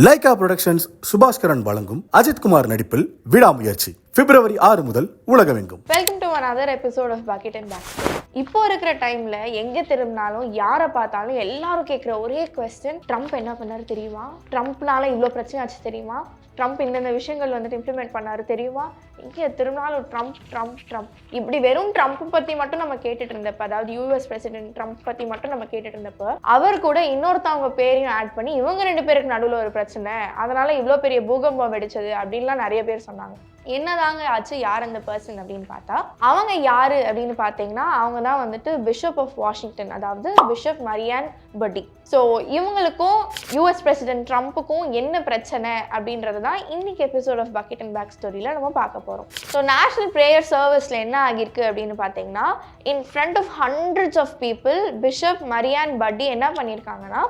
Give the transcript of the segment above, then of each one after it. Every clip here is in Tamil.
லைகா புரொடக்ஷன்ஸ் சுபாஸ்கரன் வழங்கும் அஜித்குமார் நடிப்பில் விடாமுயற்சி February 6 முதல் உலகமெங்கும். Welcome to another episode of Bucket and Back. இப்போ இருக்கிற டைம்ல எங்க திரும்பினாலும் யாரை பார்த்தாலும் எல்லாரும் கேட்குற ஒரே கொஸ்டின், ட்ரம்ப் என்ன பண்ணாரு தெரியுமா, ட்ரம்ப்னால இவ்வளோ பிரச்சனை ஆச்சு தெரியுமா, ட்ரம்ப் இந்தந்த விஷயங்கள் வந்துட்டு இம்ப்ளிமெண்ட் பண்ணாரு தெரியுமா, இங்கே திரும்பினாலும் ட்ரம்ப் ட்ரம்ப் ட்ரம்ப் இப்படி வெறும் ட்ரம்ப் பற்றி மட்டும் நம்ம கேட்டுட்டு இருந்தப்ப, அதாவது யூஎஸ் பிரசிடென்ட் ட்ரம்ப் பற்றி மட்டும் நம்ம கேட்டுட்டு இருந்தப்ப, அவர் கூட இன்னொருத்தவங்க பேரையும் ஆட் பண்ணி இவங்க ரெண்டு பேருக்கு நடுவில் ஒரு பிரச்சனை, அதனால இவ்வளோ பெரிய பூகம்பம் வெடிச்சது அப்படின்லாம் நிறைய பேர் சொன்னாங்க. என்னதாங்க ஆச்சு, யார் அந்த பர்சன் அப்படின்னு பார்த்தா, அவங்க யாரு அப்படின்னு பார்த்தீங்கன்னா அவங்க தான் வந்துட்டு பிஷப் ஆஃப் வாஷிங்டன், அதாவது பிஷப் மரியான் பட்டி. ஸோ இவங்களுக்கும் யூஎஸ் பிரசிடென்ட் ட்ரம்ப்புக்கும் என்ன பிரச்சனை அப்படின்றது தான் இன்னைக்கு episode of bucket and back ஸ்டோரியில் நம்ம பார்க்க போகிறோம். ஸோ நேஷனல் ப்ரேயர் சர்வீஸில் என்ன ஆகியிருக்கு அப்படின்னு பார்த்தீங்கன்னா, in front of hundreds of people bishop Mariann Budde என்ன பண்ணியிருக்காங்கன்னா,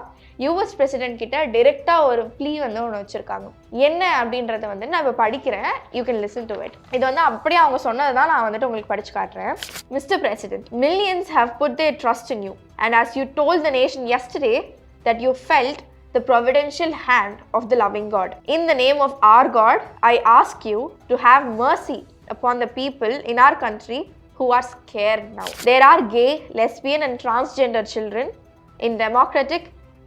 யூஎஸ் பிரசிடென்ட் கிட்ட டிரெக்டாக ஒரு ப்ளீ வந்து ஒன்று வச்சுருக்காங்க. என்ன அப்படின்றத வந்து நான் இப்போ படிக்கிறேன், you can listen to it. இது வந்து அப்படியே அவங்க சொன்னது தான் நான் வந்துட்டு உங்களுக்கு படிச்சு காட்டுறேன். Mister president, millions have put their trust in you, and as you told the nation yesterday that you felt the providential hand of the loving God. In the name of our God, I ask you to have mercy upon the people in our country who are scared now. There are gay, lesbian and transgender children in democratic,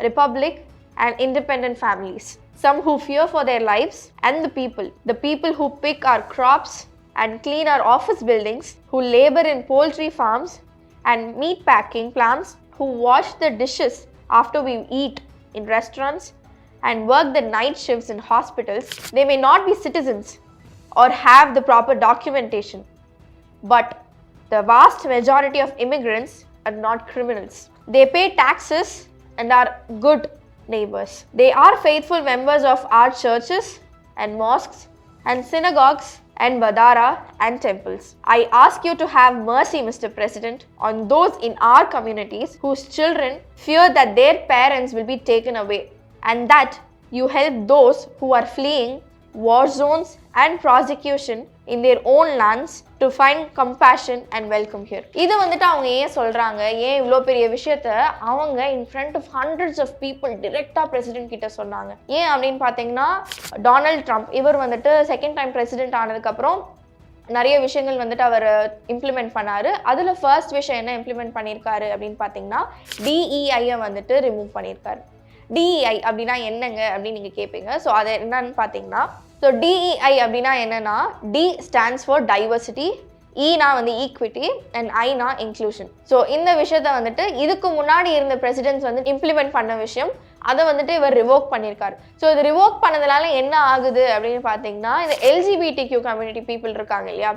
republic and independent families. Some who fear for their lives, and the people who pick our crops and clean our office buildings, who labor in poultry farms and meat packing plants, who wash the dishes after we eat in restaurants and work the night shifts in hospitals. They may not be citizens or have the proper documentation, but the vast majority of immigrants are not criminals. They pay taxes and are good neighbors. They are faithful members of our churches and mosques and synagogues and badara and temples. I ask you to have mercy, Mr. President, on those in our communities whose children fear that their parents will be taken away, and that you help those who are fleeing war zones and prosecution in their own lands to find compassion and welcome here. இது வந்துட்டு அவங்க ஏன் சொல்றாங்க, ஏன் இவ்வளோ பெரிய விஷயத்த அவங்க in front of hundreds of people டிரெக்டாக பிரசிடென்ட் கிட்ட சொன்னாங்க. ஏன் அப்படின்னு பார்த்தீங்கன்னா, டொனால்ட் ட்ரம்ப் இவர் வந்துட்டு செகண்ட் டைம் பிரசிடென்ட் ஆனதுக்கப்புறம் நிறைய விஷயங்கள் வந்துட்டு அவர் இம்ப்ளிமெண்ட் பண்ணாரு. அதில் ஃபர்ஸ்ட் விஷயம் என்ன இம்ப்ளிமெண்ட் பண்ணியிருக்காரு அப்படின்னு பார்த்தீங்கன்னா, டிஇஐயை வந்துட்டு ரிமூவ் பண்ணியிருக்காரு. டிஇஐ அப்படின்னா என்னங்க அப்படின்னு நீங்கள் கேட்பீங்க. ஸோ அது என்னன்னு பார்த்தீங்கன்னா, ஸோ டிஇஐ அப்படின்னா என்னன்னா, டி ஸ்டாண்ட்ஸ் ஃபார் டைவர்சிட்டி, ஈனா வந்து equity and Aina inclusion. So இந்த விஷயத்த வந்துட்டு இதுக்கு முன்னாடி இருந்த பிரசிடென்ட்ஸ் வந்து இம்ப்ளிமெண்ட் பண்ண விஷயம், அதை வந்துட்டு இவர் ரிவோக் பண்ணியிருக்காரு. ஸோ இது ரிவோக் பண்ணதுனால என்ன ஆகுது அப்படின்னு பார்த்தீங்கன்னா, இந்த LGBTQ கம்யூனிட்டி பீப்புள் இருக்காங்க இல்லையா,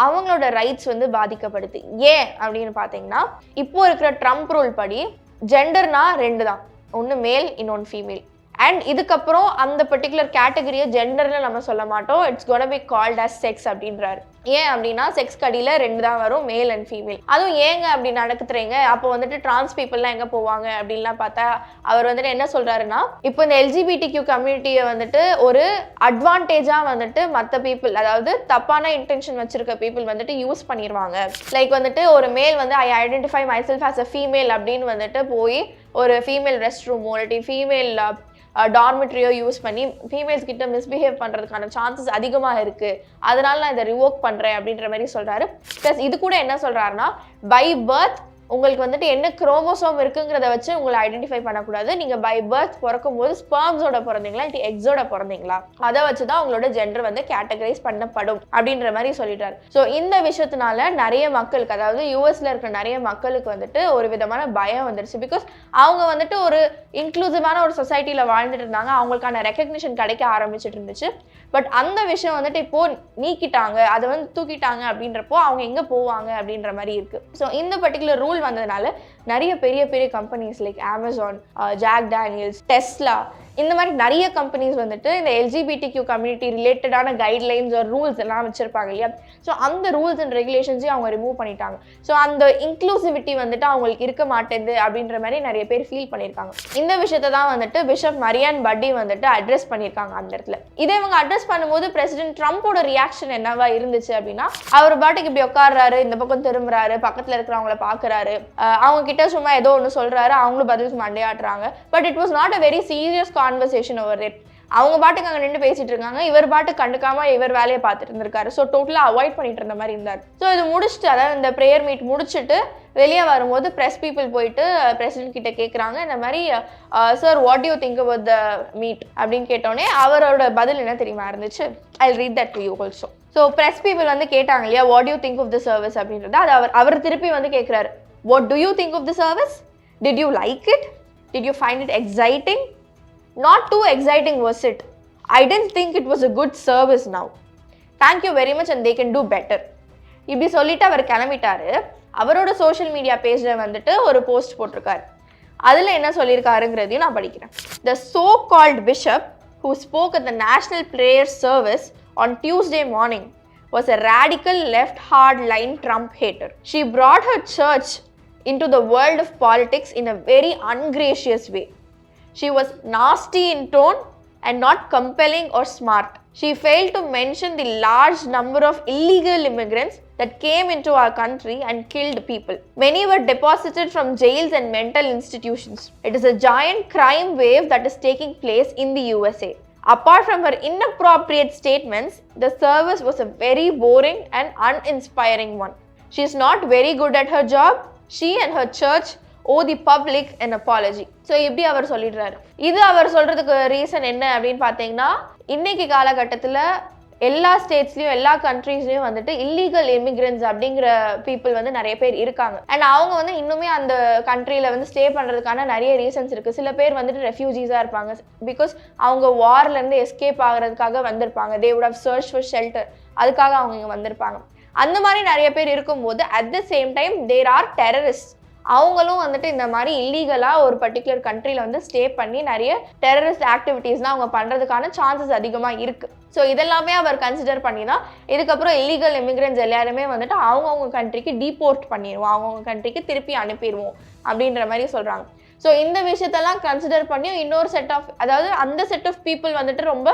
அவங்களோட ரைட்ஸ் வந்து பாதிக்கப்படுது. ஏன் அப்படின்னு பார்த்தீங்கன்னா, இப்போ இருக்கிற ட்ரம்ப் ரூல் படி ஜெண்டர்னா ரெண்டு தான், ஒன்று மேல் இன்னொன்று ஃபீமேல். அண்ட் இதுக்கப்புறம் அந்த பர்டிகுலர் கேட்டகரியை ஜெண்டரில் நம்ம சொல்ல மாட்டோம், it's gonna be called as sex அப்படின்றாரு. ஏன் அப்படின்னா, செக்ஸ் கடியில் ரெண்டு தான் வரும், மேல் அண்ட் ஃபீமேல். அதுவும் ஏங்க அப்படி நடக்குதுறீங்க, அப்போ வந்துட்டு டிரான்ஸ் பீப்புளெலாம் எங்கே போவாங்க அப்படின்லாம் பார்த்தா அவர் வந்துட்டு என்ன சொல்கிறாருன்னா, இப்போ இந்த LGBTQ கம்யூனிட்டியை வந்துட்டு ஒரு அட்வான்டேஜாக வந்துட்டு மற்ற பீப்புள், அதாவது தப்பான இன்டென்ஷன் வச்சுருக்க பீப்புள் வந்துட்டு யூஸ் பண்ணிடுவாங்க. லைக் வந்துட்டு ஒரு மேல் வந்து I identify my self as a female அப்படின்னு வந்துட்டு போய் ஒரு ஃபீமேல் ரெஸ்ட் ரூமோ இல்லாட்டி ஃபீமேல் டார்மெட்ரியோ யூஸ் பண்ணி ஃபீமேல்ஸ் கிட்ட மிஸ்பிஹேவ் பண்ணுறதுக்கான சான்சஸ் அதிகமாக இருக்குது, அதனால நான் இதை ரிவோக் பண்ணுறேன் அப்படின்ற மாதிரி சொல்கிறாரு. ப்ளஸ் இது கூட என்ன சொல்கிறாருன்னா, பை பர்த் உங்களுக்கு வந்துட்டு என்ன குரோமோசோம் இருக்குங்கிறத வச்சு உங்களை ஐடென்டிஃபை பண்ணக்கூடாது. நீங்கள் பை பர்த் பிறக்கும் போது ஸ்பெர்ம்ஸோட பிறந்தீங்களா இல்லை எக்ஸோட பிறந்தீங்களா, அதை வச்சு தான் உங்களோட ஜெண்டர் வந்து கேட்டகரைஸ் பண்ணப்படும் அப்படின்ற மாதிரி சொல்லிட்டாரு. ஸோ இந்த விஷயத்தினால நிறைய மக்களுக்கு, அதாவது யூஎஸ்ல இருக்கிற நிறைய மக்களுக்கு வந்துட்டு ஒரு விதமான பயம் வந்துடுச்சு. பிகாஸ் அவங்க வந்துட்டு ஒரு இன்க்ளூசிவான ஒரு சொசைட்டியில் வாழ்ந்துட்டு இருந்தாங்க, அவங்களுக்கான ரெக்கக்னிஷன் கிடைக்க ஆரம்பிச்சுட்டு இருந்துச்சு. பட் அந்த விஷயம் வந்துட்டு இப்போ நீக்கிட்டாங்க, அதை வந்து தூக்கிட்டாங்க அப்படின்றப்போ அவங்க எங்கே போவாங்க அப்படின்ற மாதிரி இருக்கு. ஸோ இந்த பர்டிகுலர் ரூல் வந்ததுனால நிறைய பெரிய பெரிய companies like Amazon, Jack Daniel's, Tesla, இந்த மாதிரி நிறைய கம்பெனிஸ் வந்துட்டு இந்த LGBTQ கம்யூனிட்டி ரிலேட்டடான கைட்லைன்ஸ் ஒரு ரூல்ஸ் எல்லாம் வச்சுருப்பாங்க இல்லையா, ஸோ அந்த ரூல்ஸ் அண்ட் ரெகுலேஷன்ஸையும் அவங்க ரிமூவ் பண்ணிட்டாங்க. ஸோ அந்த இன்க்ளூசிவிட்டி வந்துட்டு அவங்களுக்கு இருக்க மாட்டேங்குது அப்படின்ற மாதிரி நிறைய பேர் ஃபீல் பண்ணியிருக்காங்க. இந்த விஷயத்தை தான் வந்துட்டு பிஷப் மரியான் பட்டி வந்துட்டு அட்ரஸ் பண்ணியிருக்காங்க அந்த இடத்துல. இதை இவங்க அட்ரஸ் பண்ணும்போது பிரசிடென்ட் ட்ரம்ப்போட ரியாக்ஷன் என்னவா இருந்துச்சு அப்படின்னா, அவர் பாட்டுக்கு இப்படி உட்காடுறாரு, இந்த பக்கம் திரும்புறாரு, பக்கத்தில் இருக்கிறவங்கள பார்க்குறாரு, அவங்க கிட்ட சும்மா ஏதோ ஒன்று சொல்கிறாரு, அவங்களும் பதில் மண்டையாட்டுறாங்க. But it was not a very serious conversation over it. அவங்க பாட்டுக்கு அங்கே நின்று பேசிட்டு இருக்காங்க, இவர் பாட்டுக்கு கண்டுக்காம இவர் வேலையை பார்த்துட்டு இருந்திருக்காரு. ஸோ டோட்டலாக அவாய்ட் பண்ணிட்டு இருந்த மாதிரி இருந்தார். ஸோ இது முடிச்சுட்டு, அதாவது இந்த ப்ரேயர் மீட் முடிச்சுட்டு வெளியே வரும்போது ப்ரெஸ் பீப்புள் போயிட்டு பிரசிடென்ட் கிட்ட கேட்குறாங்க, இந்த மாதிரி sir what you think about the meet அப்படின்னு கேட்டோடனே அவரோட பதில் என்ன தெரியுமா இருந்துச்சு? I read that to you also. So press people வந்து கேட்டாங்க இல்லையா, what you think of the service அப்படின்றது. அது அவர் திருப்பி வந்து கேட்குறாரு, what do you think of the service? Did you like it? Did you find it exciting? Not too exciting was it? I didn't think it was a good service now. Thank you very much and they can do better. இப்படி சொல்லிட்டு அவர் கிளம்பிட்டாரு. அவரோட சோஷியல் மீடியா பேஜில் வந்துட்டு ஒரு போஸ்ட் போட்டிருக்காரு. அதில் என்ன சொல்லியிருக்காருங்கிறதையும் நான் படிக்கிறேன். The so-called bishop who spoke at the National Prayer Service on Tuesday morning was a radical left hard-line Trump hater. She brought her church into the world of politics in a very ungracious way. She was nasty in tone and not compelling or smart. She failed to mention the large number of illegal immigrants that came into our country and killed people. Many were deposited from jails and mental institutions. It is a giant crime wave that is taking place in the USA. Apart from her inappropriate statements, the service was a very boring and uninspiring one. She is not very good at her job. She and her church owe the public an apology. So இப்படி அவர் சொல்லிடுறாரு. இது அவர் சொல்கிறதுக்கு ரீசன் என்ன அப்படின்னு பார்த்தீங்கன்னா, இன்னைக்கு காலகட்டத்தில் எல்லா ஸ்டேட்ஸ்லையும் எல்லா கண்ட்ரீஸ்லையும் வந்துட்டு இல்லீகல் இமிக்ரெண்ட்ஸ் அப்படிங்கிற பீப்புள் வந்து நிறைய பேர் இருக்காங்க. அண்ட் அவங்க வந்து இன்னுமே அந்த கண்ட்ரியில் வந்து ஸ்டே பண்ணுறதுக்கான நிறைய ரீசன்ஸ் இருக்குது. சில பேர் வந்துட்டு ரெஃப்யூஜிஸாக இருப்பாங்க, பிகாஸ் அவங்க வார்லேருந்து எஸ்கேப் ஆகிறதுக்காக வந்திருப்பாங்க. They would have search for shelter, அதுக்காக அவங்க இங்கே வந்திருப்பாங்க. அந்த மாதிரி நிறைய பேர் இருக்கும்போது at the same time there are terrorist. அவங்களும் வந்துட்டு இந்த மாதிரி இல்லீகலாக ஒரு பர்டிகுலர் கண்ட்ரியில் வந்து ஸ்டே பண்ணி நிறைய டெரரிஸ்ட் ஆக்டிவிட்டீஸ்லாம் அவங்க பண்ணுறதுக்கான சான்சஸ் அதிகமாக இருக்குது. ஸோ இதெல்லாமே அவர் கன்சிடர் பண்ணி தான் இதுக்கப்புறம் இல்லீகல் இமிக்ரெண்ட்ஸ் எல்லாருமே வந்துட்டு அவங்கவுங்க கண்ட்ரிக்கு டீபோர்ட் பண்ணிடுவோம், அவங்கவுங்க கண்ட்ரிக்கு திருப்பி அனுப்பிடுவோம் அப்படின்ற மாதிரி சொல்கிறாங்க. ஸோ இந்த விஷயத்தெல்லாம் கன்சிடர் பண்ணி இன்னொரு செட் ஆஃப், அதாவது அந்த செட் ஆஃப் பீப்புள் வந்துட்டு ரொம்ப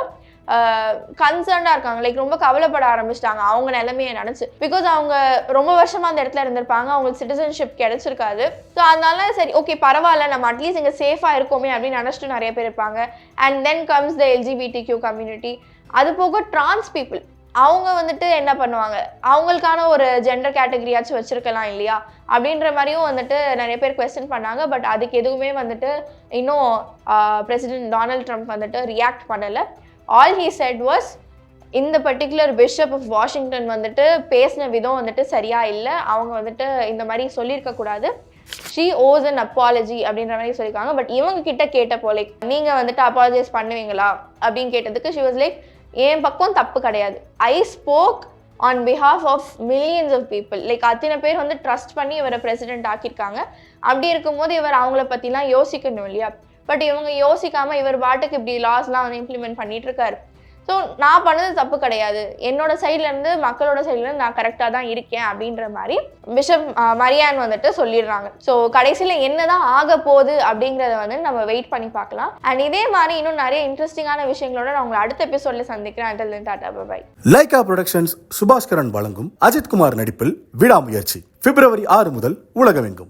கன்சர்ன்டாக இருக்காங்க, லைக் ரொம்ப கவலைப்பட ஆரம்பிச்சிட்டாங்க அவங்க நிலைமையை நினச்சி. பிகாஸ் அவங்க ரொம்ப வருஷமாக அந்த இடத்துல இருந்திருப்பாங்க, அவங்களுக்கு சிட்டிசன்ஷிப் கிடைச்சிருக்காது. ஸோ அதனால சரி ஓகே பரவாயில்ல, நம்ம அட்லீஸ்ட் இங்கே சேஃபாக இருக்கோமே அப்படின்னு நினச்சிட்டு நிறைய பேர் இருப்பாங்க. And then comes the LGBTQ community. அது போக டிரான்ஸ் பீப்புள், அவங்க வந்துட்டு என்ன பண்ணுவாங்க, அவங்களுக்கான ஒரு ஜெண்டர் கேட்டகரியாச்சும் வச்சுருக்கலாம் இல்லையா அப்படின்ற மாதிரியும் வந்துட்டு நிறைய பேர் குவெஸ்சன் பண்ணாங்க. பட் அதுக்கு எதுவுமே வந்துட்டு இன்னும் பிரசிடென்ட் டொனால்ட் ட்ரம்ப் வந்துட்டு ரியாக்ட் பண்ணலை. ஆல் ஹீ செட் வாஸ், இந்த பர்டிகுலர் பிஷப் ஆஃப் வாஷிங்டன் வந்துட்டு பேசின விதம் வந்துட்டு சரியா இல்லை, அவங்க வந்துட்டு இந்த மாதிரி சொல்லியிருக்கக்கூடாது, ஷீ ஓஸ் அன் அப்பாலஜி அப்படின்ற மாதிரி சொல்லியிருக்காங்க. பட் இவங்க கிட்ட கேட்டப்போ லைக் நீங்கள் வந்துட்டு அப்பாலஜைஸ் பண்ணுவீங்களா அப்படின்னு கேட்டதுக்கு ஷி வாஸ் லைக், என் பக்கம் தப்பு கிடையாது, I spoke on behalf of millions of people. Like அத்தனை பேர் வந்து ட்ரஸ்ட் பண்ணி இவரை பிரசிடென்ட் ஆக்கியிருக்காங்க. அப்படி இருக்கும்போது இவர் அவங்கள பற்றிலாம் யோசிக்கணும் இல்லையா. பட் இவங்க யோசிக்காமல் இவர் பாட்டுக்கு இப்படி லாஸ்லாம் வந்து இம்ப்ளிமெண்ட் பண்ணிட்டு இருக்காரு. ஸோ நான் பண்ணது தப்பு கிடையாது, என்னோட சைட்லேருந்து மக்களோட சைட்லேருந்து நான் கரெக்டாக தான் இருக்கேன் அப்படின்ற மாதிரி பிஷப் மரியான் வந்துட்டு சொல்லிடுறாங்க. ஸோ கடைசியில் என்ன தான் ஆக போகுது அப்படிங்கிறத வந்து நம்ம வெயிட் பண்ணி பார்க்கலாம். அண்ட் இதே மாதிரி இன்னும் நிறைய இன்ட்ரெஸ்டிங்கான விஷயங்களோட நான் உங்களை அடுத்த எபிசோடில் சந்திக்கிறேன். until then tata bye bye. Lyca productions Subaskaran வழங்கும் அஜித்குமார் நடிப்பில் விடாமுயற்சி February 6 முதல் உலகமெங்கும்.